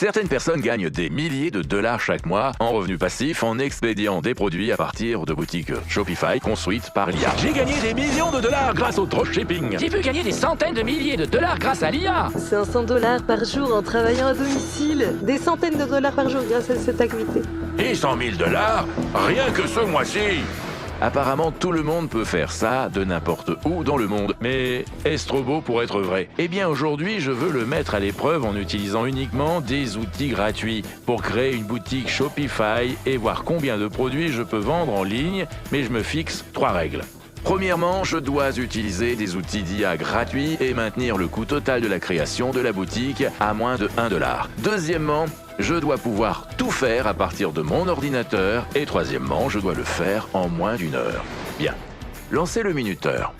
Certaines personnes gagnent des milliers de dollars chaque mois en revenus passifs en expédiant des produits à partir de boutiques Shopify construites par l'IA. J'ai gagné des millions de dollars grâce au dropshipping. J'ai pu gagner des centaines de milliers de dollars grâce à l'IA. 500 $ par jour en travaillant à domicile. Des centaines de dollars par jour grâce à cette activité. Et 100 000 dollars rien que ce mois-ci. Apparemment, tout le monde peut faire ça de n'importe où dans le monde. Mais est-ce trop beau pour être vrai? Eh bien, aujourd'hui, je veux le mettre à l'épreuve en utilisant uniquement des outils gratuits pour créer une boutique Shopify et voir combien de produits je peux vendre en ligne, mais je me fixe 3 règles. Premièrement, je dois utiliser des outils d'IA gratuits et maintenir le coût total de la création de la boutique à moins de 1 $. Deuxièmement, je dois pouvoir tout faire à partir de mon ordinateur. Et troisièmement, je dois le faire en moins d'1 heure. Bien, lancez le minuteur.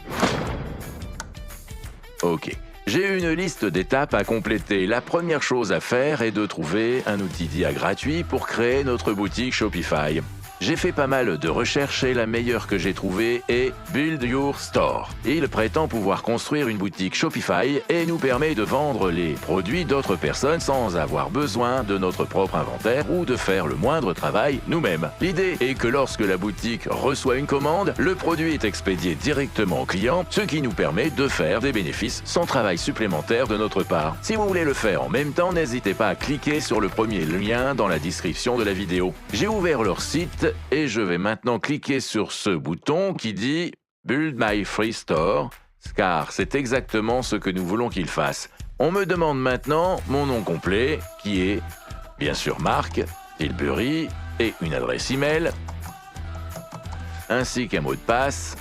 Ok. J'ai une liste d'étapes à compléter. La première chose à faire est de trouver un outil d'IA gratuit pour créer notre boutique Shopify. J'ai fait pas mal de recherches et la meilleure que j'ai trouvée est Build Your Store. Il prétend pouvoir construire une boutique Shopify et nous permet de vendre les produits d'autres personnes sans avoir besoin de notre propre inventaire ou de faire le moindre travail nous-mêmes. L'idée est que lorsque la boutique reçoit une commande, le produit est expédié directement au client, ce qui nous permet de faire des bénéfices sans travail supplémentaire de notre part. Si vous voulez le faire en même temps, n'hésitez pas à cliquer sur le premier lien dans la description de la vidéo. J'ai ouvert leur site et je vais maintenant cliquer sur ce bouton qui dit « Build my free store » car c'est exactement ce que nous voulons qu'il fasse. On me demande maintenant mon nom complet qui est bien sûr Marc Tilbury et une adresse email ainsi qu'un mot de passe.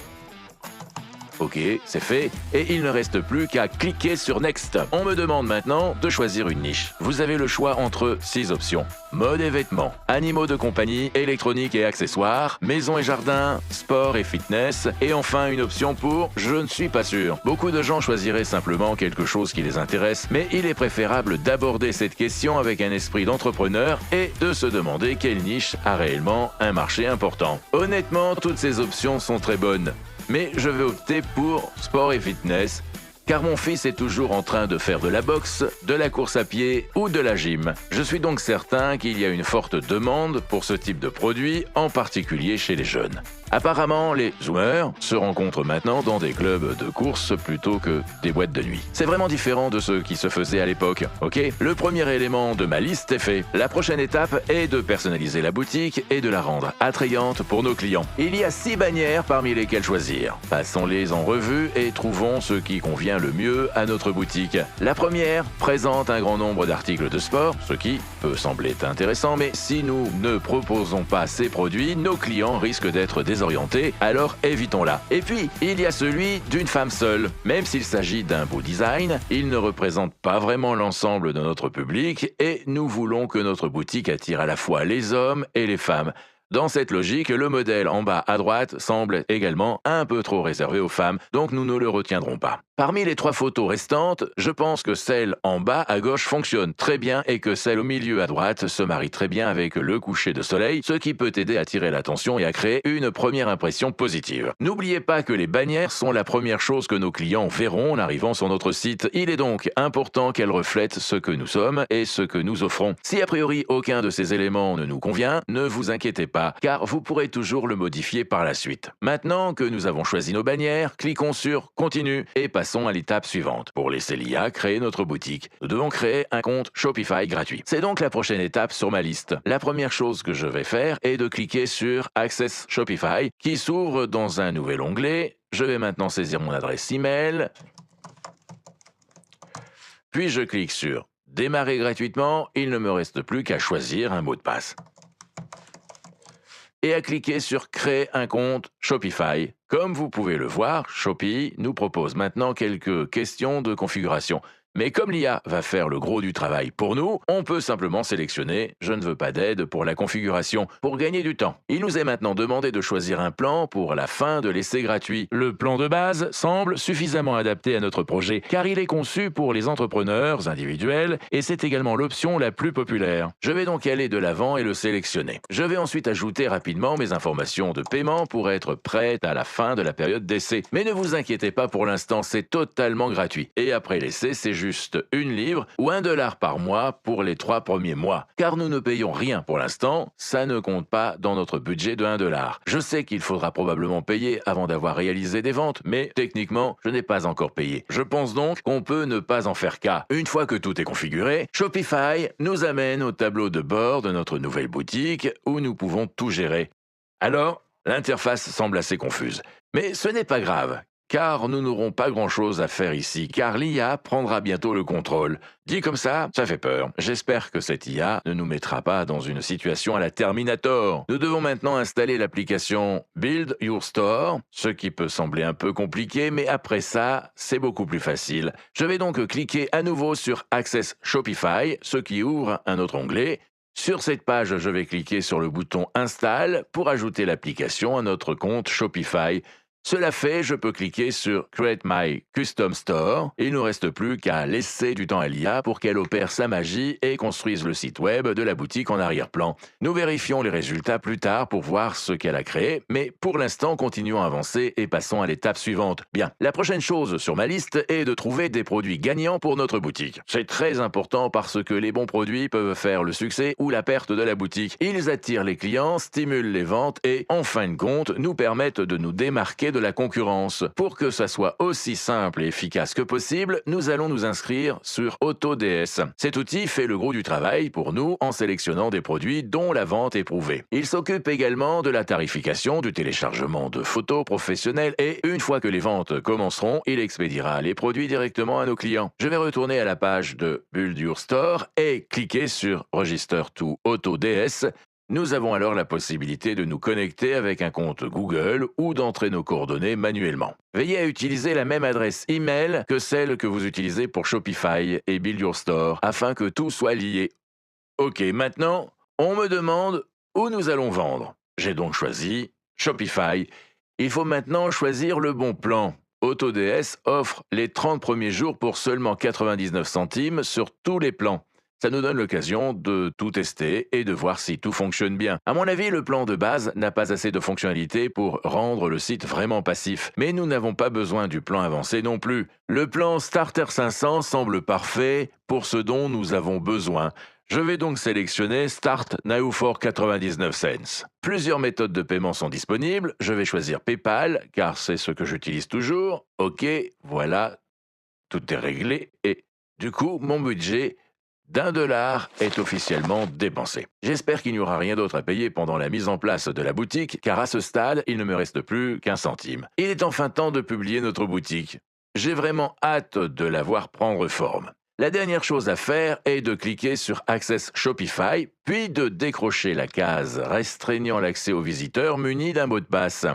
Ok, c'est fait, et il ne reste plus qu'à cliquer sur Next. On me demande maintenant de choisir une niche. Vous avez le choix entre 6 options. Mode et vêtements, animaux de compagnie, électronique et accessoires, maison et jardin, sport et fitness, et enfin une option pour « je ne suis pas sûr ». Beaucoup de gens choisiraient simplement quelque chose qui les intéresse, mais il est préférable d'aborder cette question avec un esprit d'entrepreneur et de se demander quelle niche a réellement un marché important. Honnêtement, toutes ces options sont très bonnes. Mais je vais opter pour sport et fitness, car mon fils est toujours en train de faire de la boxe, de la course à pied ou de la gym. Je suis donc certain qu'il y a une forte demande pour ce type de produit, en particulier chez les jeunes. Apparemment, les zoomers se rencontrent maintenant dans des clubs de course plutôt que des boîtes de nuit. C'est vraiment différent de ce qui se faisait à l'époque, ok? Le premier élément de ma liste est fait. La prochaine étape est de personnaliser la boutique et de la rendre attrayante pour nos clients. Il y a 6 bannières parmi lesquelles choisir. Passons-les en revue et trouvons ce qui convient le mieux à notre boutique. La première présente un grand nombre d'articles de sport, ce qui peut sembler intéressant, mais si nous ne proposons pas ces produits, nos clients risquent d'être désorientés, alors évitons-la. Et puis, il y a celui d'une femme seule. Même s'il s'agit d'un beau design, il ne représente pas vraiment l'ensemble de notre public et nous voulons que notre boutique attire à la fois les hommes et les femmes. Dans cette logique, le modèle en bas à droite semble également un peu trop réservé aux femmes, donc nous ne le retiendrons pas. Parmi les 3 photos restantes, je pense que celle en bas à gauche fonctionne très bien et que celle au milieu à droite se marie très bien avec le coucher de soleil, ce qui peut aider à attirer l'attention et à créer une première impression positive. N'oubliez pas que les bannières sont la première chose que nos clients verront en arrivant sur notre site. Il est donc important qu'elles reflètent ce que nous sommes et ce que nous offrons. Si a priori aucun de ces éléments ne nous convient, ne vous inquiétez pas, car vous pourrez toujours le modifier par la suite. Maintenant que nous avons choisi nos bannières, cliquons sur « Continue » et passons à l'étape suivante. Pour laisser l'IA créer notre boutique, nous devons créer un compte Shopify gratuit. C'est donc la prochaine étape sur ma liste. La première chose que je vais faire est de cliquer sur Access Shopify, qui s'ouvre dans un nouvel onglet. Je vais maintenant saisir mon adresse email. Puis je clique sur Démarrer gratuitement. Il ne me reste plus qu'à choisir un mot de passe et à cliquer sur « Créer un compte Shopify ». Comme vous pouvez le voir, Shopee nous propose maintenant quelques questions de configuration. Mais comme l'IA va faire le gros du travail pour nous, on peut simplement sélectionner « Je ne veux pas d'aide pour la configuration » pour gagner du temps. Il nous est maintenant demandé de choisir un plan pour la fin de l'essai gratuit. Le plan de base semble suffisamment adapté à notre projet car il est conçu pour les entrepreneurs individuels et c'est également l'option la plus populaire. Je vais donc aller de l'avant et le sélectionner. Je vais ensuite ajouter rapidement mes informations de paiement pour être prête à la fin de la période d'essai. Mais ne vous inquiétez pas, pour l'instant, c'est totalement gratuit. Et après l'essai, c'est juste juste 1 livre ou 1 dollar par mois pour les 3 premiers mois. Car nous ne payons rien pour l'instant, ça ne compte pas dans notre budget de 1 dollar. Je sais qu'il faudra probablement payer avant d'avoir réalisé des ventes, mais techniquement, je n'ai pas encore payé. Je pense donc qu'on peut ne pas en faire cas. Une fois que tout est configuré, Shopify nous amène au tableau de bord de notre nouvelle boutique où nous pouvons tout gérer. Alors, l'interface semble assez confuse. Mais ce n'est pas grave, car nous n'aurons pas grand-chose à faire ici, car l'IA prendra bientôt le contrôle. Dit comme ça fait peur. J'espère que cette IA ne nous mettra pas dans une situation à la Terminator. Nous devons maintenant installer l'application Build Your Store, ce qui peut sembler un peu compliqué, mais après ça, c'est beaucoup plus facile. Je vais donc cliquer à nouveau sur Access Shopify, ce qui ouvre un autre onglet. Sur cette page, je vais cliquer sur le bouton Install pour ajouter l'application à notre compte Shopify. Cela fait, je peux cliquer sur Create My Custom Store. Il ne nous reste plus qu'à laisser du temps à l'IA pour qu'elle opère sa magie et construise le site web de la boutique en arrière-plan. Nous vérifions les résultats plus tard pour voir ce qu'elle a créé, mais pour l'instant, continuons à avancer et passons à l'étape suivante. Bien, la prochaine chose sur ma liste est de trouver des produits gagnants pour notre boutique. C'est très important parce que les bons produits peuvent faire le succès ou la perte de la boutique. Ils attirent les clients, stimulent les ventes et, en fin de compte, nous permettent de nous démarquer de la concurrence. Pour que ça soit aussi simple et efficace que possible, nous allons nous inscrire sur AutoDS. Cet outil fait le gros du travail pour nous en sélectionnant des produits dont la vente est prouvée. Il s'occupe également de la tarification, du téléchargement de photos professionnelles et une fois que les ventes commenceront, il expédiera les produits directement à nos clients. Je vais retourner à la page de Build Your Store et cliquer sur Register to AutoDS. Nous avons alors la possibilité de nous connecter avec un compte Google ou d'entrer nos coordonnées manuellement. Veillez à utiliser la même adresse email que celle que vous utilisez pour Shopify et Build Your Store afin que tout soit lié. Ok, maintenant, on me demande où nous allons vendre. J'ai donc choisi Shopify. Il faut maintenant choisir le bon plan. AutoDS offre les 30 premiers jours pour seulement 99 centimes sur tous les plans. Ça nous donne l'occasion de tout tester et de voir si tout fonctionne bien. À mon avis, le plan de base n'a pas assez de fonctionnalités pour rendre le site vraiment passif. Mais nous n'avons pas besoin du plan avancé non plus. Le plan Starter 500 semble parfait pour ce dont nous avons besoin. Je vais donc sélectionner Start Now for 99 cents. Plusieurs méthodes de paiement sont disponibles. Je vais choisir PayPal car c'est ce que j'utilise toujours. Ok, voilà, tout est réglé et du coup, mon budget d'1 dollar est officiellement dépensé. J'espère qu'il n'y aura rien d'autre à payer pendant la mise en place de la boutique, car à ce stade, il ne me reste plus qu'1 centime. Il est enfin temps de publier notre boutique. J'ai vraiment hâte de la voir prendre forme. La dernière chose à faire est de cliquer sur Access Shopify, puis de décrocher la case restreignant l'accès aux visiteurs munis d'un mot de passe.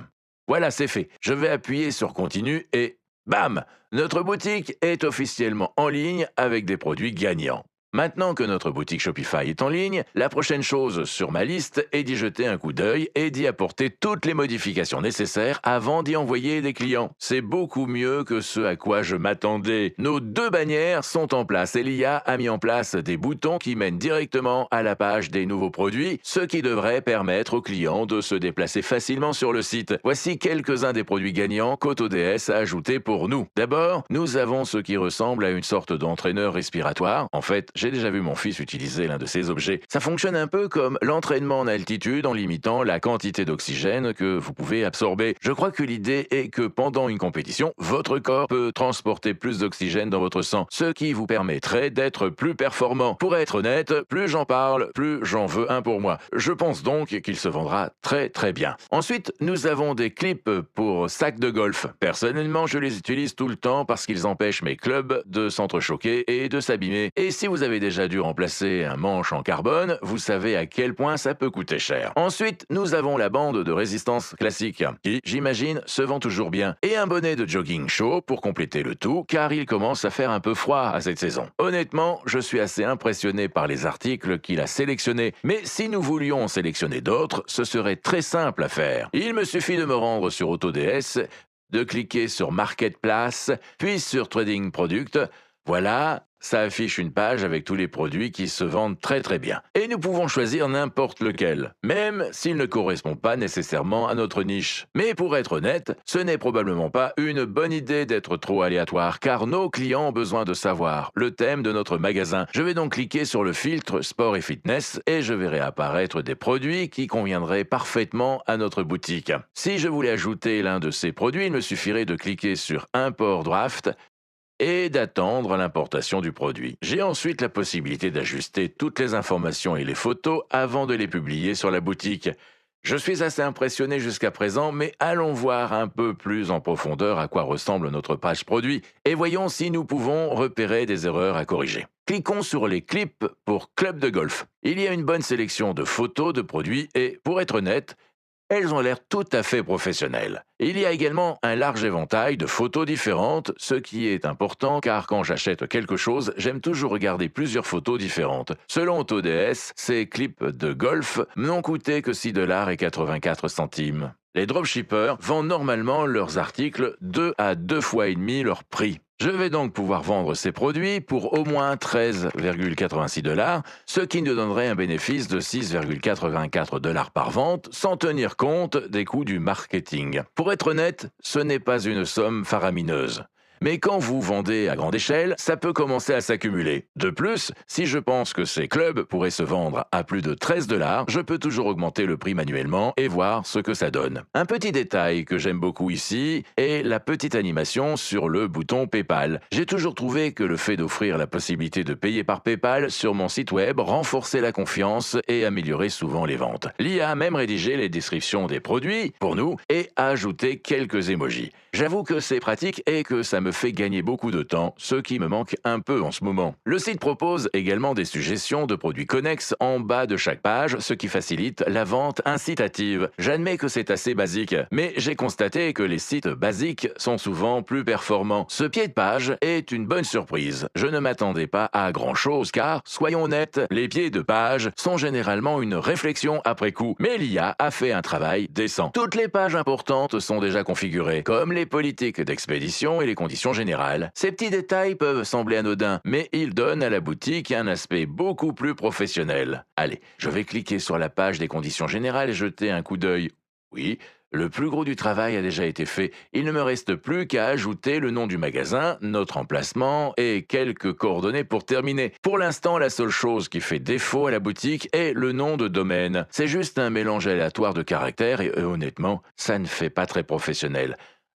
Voilà, c'est fait. Je vais appuyer sur Continue et bam! Notre boutique est officiellement en ligne avec des produits gagnants. Maintenant que notre boutique Shopify est en ligne, la prochaine chose sur ma liste est d'y jeter un coup d'œil et d'y apporter toutes les modifications nécessaires avant d'y envoyer des clients. C'est beaucoup mieux que ce à quoi je m'attendais. Nos 2 bannières sont en place et l'IA a mis en place des boutons qui mènent directement à la page des nouveaux produits, ce qui devrait permettre aux clients de se déplacer facilement sur le site. Voici quelques-uns des produits gagnants qu'AutoDS a ajoutés pour nous. D'abord, nous avons ce qui ressemble à une sorte d'entraîneur respiratoire. En fait, j'ai déjà vu mon fils utiliser l'un de ces objets. Ça fonctionne un peu comme l'entraînement en altitude en limitant la quantité d'oxygène que vous pouvez absorber. Je crois que l'idée est que pendant une compétition, votre corps peut transporter plus d'oxygène dans votre sang, ce qui vous permettrait d'être plus performant. Pour être honnête, plus j'en parle, plus j'en veux un pour moi. Je pense donc qu'il se vendra très très bien. Ensuite, nous avons des clips pour sacs de golf. Personnellement, je les utilise tout le temps parce qu'ils empêchent mes clubs de s'entrechoquer et de s'abîmer. Et si vous avez déjà dû remplacer un manche en carbone, vous savez à quel point ça peut coûter cher. Ensuite, nous avons la bande de résistance classique, qui, j'imagine, se vend toujours bien, et un bonnet de jogging chaud pour compléter le tout, car il commence à faire un peu froid à cette saison. Honnêtement, je suis assez impressionné par les articles qu'il a sélectionnés, mais si nous voulions en sélectionner d'autres, ce serait très simple à faire. Il me suffit de me rendre sur AutoDS, de cliquer sur Marketplace, puis sur Trading Product. Voilà, ça affiche une page avec tous les produits qui se vendent très très bien. Et nous pouvons choisir n'importe lequel, même s'il ne correspond pas nécessairement à notre niche. Mais pour être honnête, ce n'est probablement pas une bonne idée d'être trop aléatoire, car nos clients ont besoin de savoir le thème de notre magasin. Je vais donc cliquer sur le filtre Sport et Fitness et je verrai apparaître des produits qui conviendraient parfaitement à notre boutique. Si je voulais ajouter l'un de ces produits, il me suffirait de cliquer sur Import Draft et d'attendre l'importation du produit. J'ai ensuite la possibilité d'ajuster toutes les informations et les photos avant de les publier sur la boutique. Je suis assez impressionné jusqu'à présent, mais allons voir un peu plus en profondeur à quoi ressemble notre page produit et voyons si nous pouvons repérer des erreurs à corriger. Cliquons sur les clips pour Club de Golf. Il y a une bonne sélection de photos de produits et, pour être honnête, elles ont l'air tout à fait professionnelles. Il y a également un large éventail de photos différentes, ce qui est important car quand j'achète quelque chose, j'aime toujours regarder plusieurs photos différentes. Selon AutoDS, ces clips de golf n'ont coûté que 6,84 $. Les dropshippers vendent normalement leurs articles 2 à 2 fois et demi leur prix. Je vais donc pouvoir vendre ces produits pour au moins 13,86 $, ce qui nous donnerait un bénéfice de 6,84 $ par vente, sans tenir compte des coûts du marketing. Pour être honnête, ce n'est pas une somme faramineuse. Mais quand vous vendez à grande échelle, ça peut commencer à s'accumuler. De plus, si je pense que ces clubs pourraient se vendre à plus de 13 $, je peux toujours augmenter le prix manuellement et voir ce que ça donne. Un petit détail que j'aime beaucoup ici est la petite animation sur le bouton PayPal. J'ai toujours trouvé que le fait d'offrir la possibilité de payer par PayPal sur mon site web renforçait la confiance et améliorait souvent les ventes. L'IA a même rédigé les descriptions des produits pour nous et a ajouté quelques emojis. J'avoue que c'est pratique et que ça me fait gagner beaucoup de temps, ce qui me manque un peu en ce moment. Le site propose également des suggestions de produits connexes en bas de chaque page, ce qui facilite la vente incitative. J'admets que c'est assez basique, mais j'ai constaté que les sites basiques sont souvent plus performants. Ce pied de page est une bonne surprise. Je ne m'attendais pas à grand-chose car, soyons honnêtes, les pieds de page sont généralement une réflexion après coup, mais l'IA a fait un travail décent. Toutes les pages importantes sont déjà configurées, comme les politiques d'expédition et les conditions générales. Ces petits détails peuvent sembler anodins, mais ils donnent à la boutique un aspect beaucoup plus professionnel. Allez, je vais cliquer sur la page des conditions générales et jeter un coup d'œil. Oui, le plus gros du travail a déjà été fait. Il ne me reste plus qu'à ajouter le nom du magasin, notre emplacement et quelques coordonnées pour terminer. Pour l'instant, la seule chose qui fait défaut à la boutique est le nom de domaine. C'est juste un mélange aléatoire de caractères et honnêtement, ça ne fait pas très professionnel.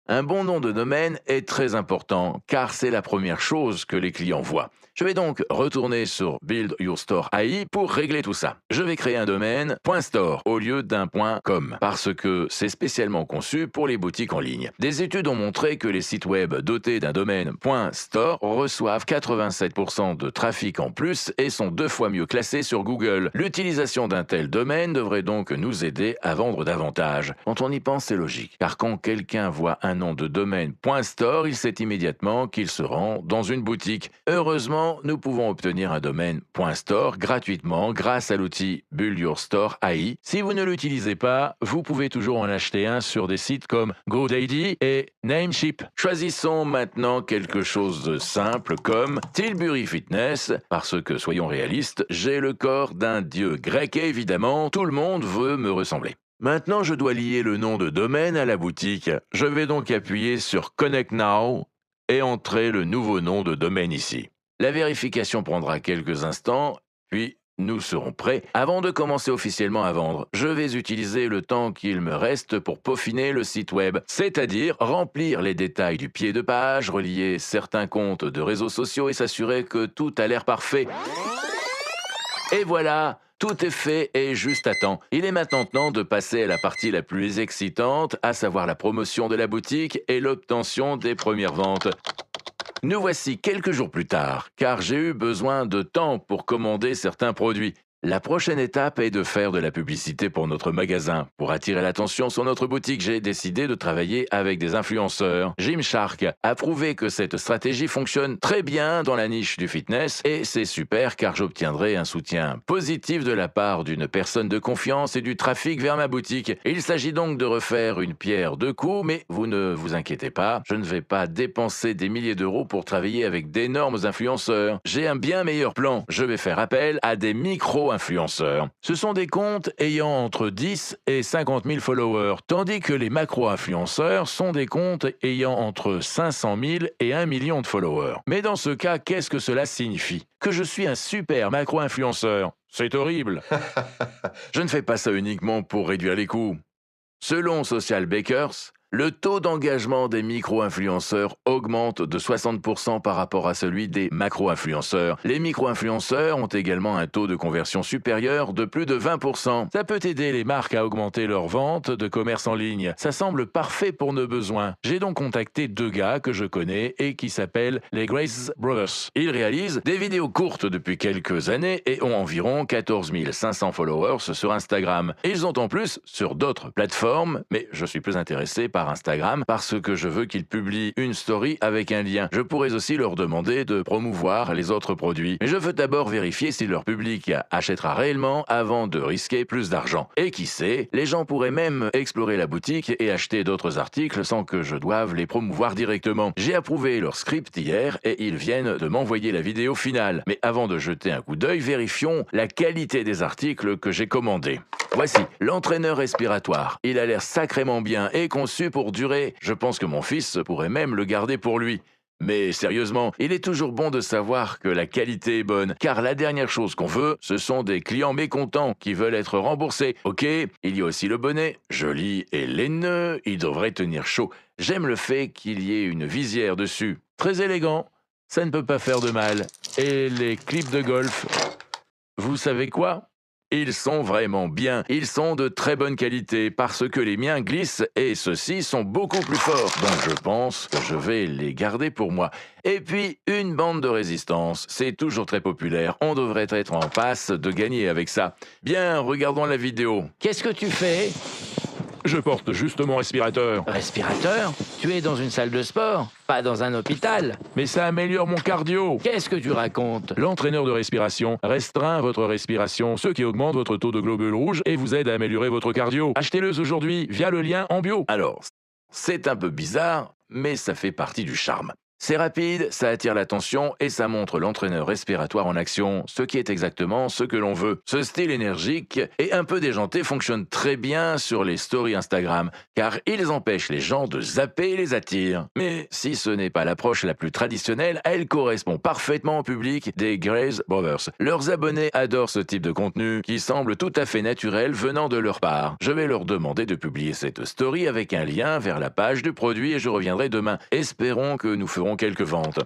Un bon nom de domaine est très important car c'est la première chose que les clients voient. Je vais donc retourner sur Build Your Store AI pour régler tout ça. Je vais créer un domaine .store au lieu d'un .com parce que c'est spécialement conçu pour les boutiques en ligne. Des études ont montré que les sites web dotés d'un domaine .store reçoivent 87% de trafic en plus et sont 2 fois mieux classés sur Google. L'utilisation d'un tel domaine devrait donc nous aider à vendre davantage. Quand on y pense, c'est logique, car quand quelqu'un voit un nom de domaine .store, il sait immédiatement qu'il se rend dans une boutique. Heureusement, nous pouvons obtenir un domaine .store gratuitement grâce à l'outil Build Your Store AI. Si vous ne l'utilisez pas, vous pouvez toujours en acheter un sur des sites comme GoDaddy et Namecheap. Choisissons maintenant quelque chose de simple comme Tilbury Fitness, parce que, soyons réalistes, j'ai le corps d'un dieu grec et évidemment, tout le monde veut me ressembler. Maintenant, je dois lier le nom de domaine à la boutique. Je vais donc appuyer sur Connect Now et entrer le nouveau nom de domaine ici. La vérification prendra quelques instants, puis nous serons prêts. Avant de commencer officiellement à vendre, je vais utiliser le temps qu'il me reste pour peaufiner le site web, c'est-à-dire remplir les détails du pied de page, relier certains comptes de réseaux sociaux et s'assurer que tout a l'air parfait. Et voilà, tout est fait et juste à temps. Il est maintenant temps de passer à la partie la plus excitante, à savoir la promotion de la boutique et l'obtention des premières ventes. Nous voici quelques jours plus tard, car j'ai eu besoin de temps pour commander certains produits. La prochaine étape est de faire de la publicité pour notre magasin. Pour attirer l'attention sur notre boutique, j'ai décidé de travailler avec des influenceurs. Gymshark a prouvé que cette stratégie fonctionne très bien dans la niche du fitness et c'est super car j'obtiendrai un soutien positif de la part d'une personne de confiance et du trafic vers ma boutique. Il s'agit donc de refaire une pierre deux coups, mais vous ne vous inquiétez pas, je ne vais pas dépenser des milliers d'euros pour travailler avec d'énormes influenceurs. J'ai un bien meilleur plan. Je vais faire appel à des micro-influenceurs. Ce sont des comptes ayant entre 10 et 50 000 followers, tandis que les macro-influenceurs sont des comptes ayant entre 500 000 et 1 million de followers. Mais dans ce cas, qu'est-ce que cela signifie? Que je suis un super macro-influenceur. C'est horrible. Je ne fais pas ça uniquement pour réduire les coûts. Selon Social Bakers, le taux d'engagement des micro-influenceurs augmente de 60% par rapport à celui des macro-influenceurs. Les micro-influenceurs ont également un taux de conversion supérieur de plus de 20%. Ça peut aider les marques à augmenter leurs ventes de commerce en ligne. Ça semble parfait pour nos besoins. J'ai donc contacté deux gars que je connais et qui s'appellent les Grace Brothers. Ils réalisent des vidéos courtes depuis quelques années et ont environ 14 500 followers sur Instagram. Ils ont en plus sur d'autres plateformes, mais je suis plus intéressé par Instagram parce que je veux qu'ils publient une story avec un lien. Je pourrais aussi leur demander de promouvoir les autres produits. Mais je veux d'abord vérifier si leur public achètera réellement avant de risquer plus d'argent. Et qui sait, les gens pourraient même explorer la boutique et acheter d'autres articles sans que je doive les promouvoir directement. J'ai approuvé leur script hier et ils viennent de m'envoyer la vidéo finale. Mais avant de jeter un coup d'œil, vérifions la qualité des articles que j'ai commandés. Voici l'entraîneur respiratoire. Il a l'air sacrément bien et conçu pour durer. Je pense que mon fils pourrait même le garder pour lui. Mais sérieusement, il est toujours bon de savoir que la qualité est bonne, car la dernière chose qu'on veut, ce sont des clients mécontents qui veulent être remboursés. Ok, il y a aussi le bonnet, joli et laineux, il devrait tenir chaud. J'aime le fait qu'il y ait une visière dessus. Très élégant, ça ne peut pas faire de mal. Et les clips de golf, vous savez quoi ? Ils sont vraiment bien, ils sont de très bonne qualité parce que les miens glissent et ceux-ci sont beaucoup plus forts. Donc je pense que je vais les garder pour moi. Et puis, une bande de résistance, c'est toujours très populaire. On devrait être en passe de gagner avec ça. Bien, regardons la vidéo. Qu'est-ce que tu fais? Je porte juste mon respirateur. Respirateur? Tu es dans une salle de sport, pas dans un hôpital. Mais ça améliore mon cardio. Qu'est-ce que tu racontes? L'entraîneur de respiration restreint votre respiration, ce qui augmente votre taux de globules rouges et vous aide à améliorer votre cardio. Achetez-le aujourd'hui via le lien en bio. Alors, c'est un peu bizarre, mais ça fait partie du charme. C'est rapide, ça attire l'attention et ça montre l'entraîneur respiratoire en action, ce qui est exactement ce que l'on veut. Ce style énergique et un peu déjanté fonctionne très bien sur les stories Instagram, car ils empêchent les gens de zapper et les attirent. Mais si ce n'est pas l'approche la plus traditionnelle, elle correspond parfaitement au public des Grace Brothers. Leurs abonnés adorent ce type de contenu qui semble tout à fait naturel venant de leur part. Je vais leur demander de publier cette story avec un lien vers la page du produit et je reviendrai demain. Espérons que nous ferons quelques ventes.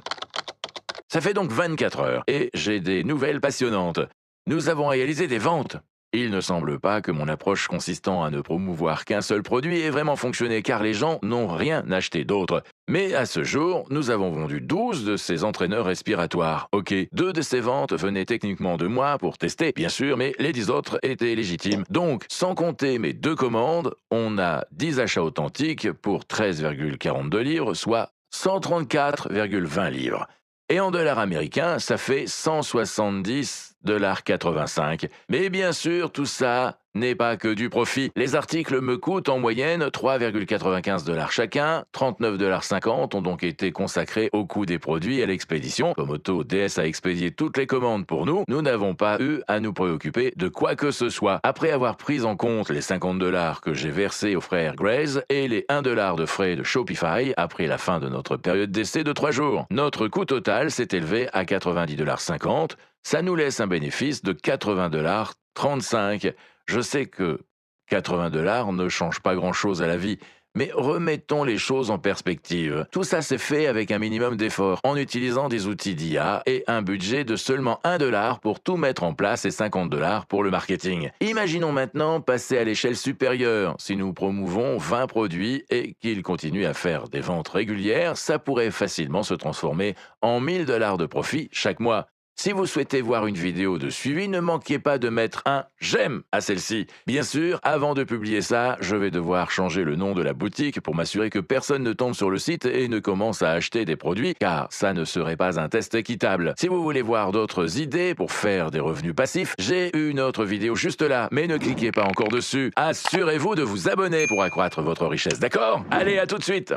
Ça fait donc 24 heures et j'ai des nouvelles passionnantes. Nous avons réalisé des ventes. Il ne semble pas que mon approche consistant à ne promouvoir qu'un seul produit ait vraiment fonctionné car les gens n'ont rien acheté d'autre. Mais à ce jour, nous avons vendu 12 de ces entraîneurs respiratoires. Ok, 2 de ces ventes venaient techniquement de moi pour tester, bien sûr, mais les 10 autres étaient légitimes. Donc, sans compter mes 2 commandes, on a 10 achats authentiques pour 13,42 livres, soit 134,20 livres. Et en dollars américains, ça fait 170,85 $. Mais bien sûr, tout ça n'est pas que du profit. Les articles me coûtent en moyenne 3,95 $ chacun. 39,50 $ ont donc été consacrés au coût des produits et à l'expédition. Comme Auto DS a expédié toutes les commandes pour nous, nous n'avons pas eu à nous préoccuper de quoi que ce soit. Après avoir pris en compte les 50 $ que j'ai versés aux frères Grace et les 1 $ de frais de Shopify après la fin de notre période d'essai de 3 jours, notre coût total s'est élevé à 90,50 $. Ça nous laisse un bénéfice de 80,35 $. Je sais que 80 $ ne change pas grand-chose à la vie, mais remettons les choses en perspective. Tout ça s'est fait avec un minimum d'efforts, en utilisant des outils d'IA et un budget de seulement 1 $ pour tout mettre en place et 50 $ pour le marketing. Imaginons maintenant passer à l'échelle supérieure. Si nous promouvons 20 produits et qu'ils continuent à faire des ventes régulières, ça pourrait facilement se transformer en 1 000 $ de profit chaque mois. Si vous souhaitez voir une vidéo de suivi, ne manquez pas de mettre un j'aime à celle-ci. Bien sûr, avant de publier ça, je vais devoir changer le nom de la boutique pour m'assurer que personne ne tombe sur le site et ne commence à acheter des produits, car ça ne serait pas un test équitable. Si vous voulez voir d'autres idées pour faire des revenus passifs, j'ai une autre vidéo juste là, mais ne cliquez pas encore dessus. Assurez-vous de vous abonner pour accroître votre richesse, d'accord? Allez, à tout de suite!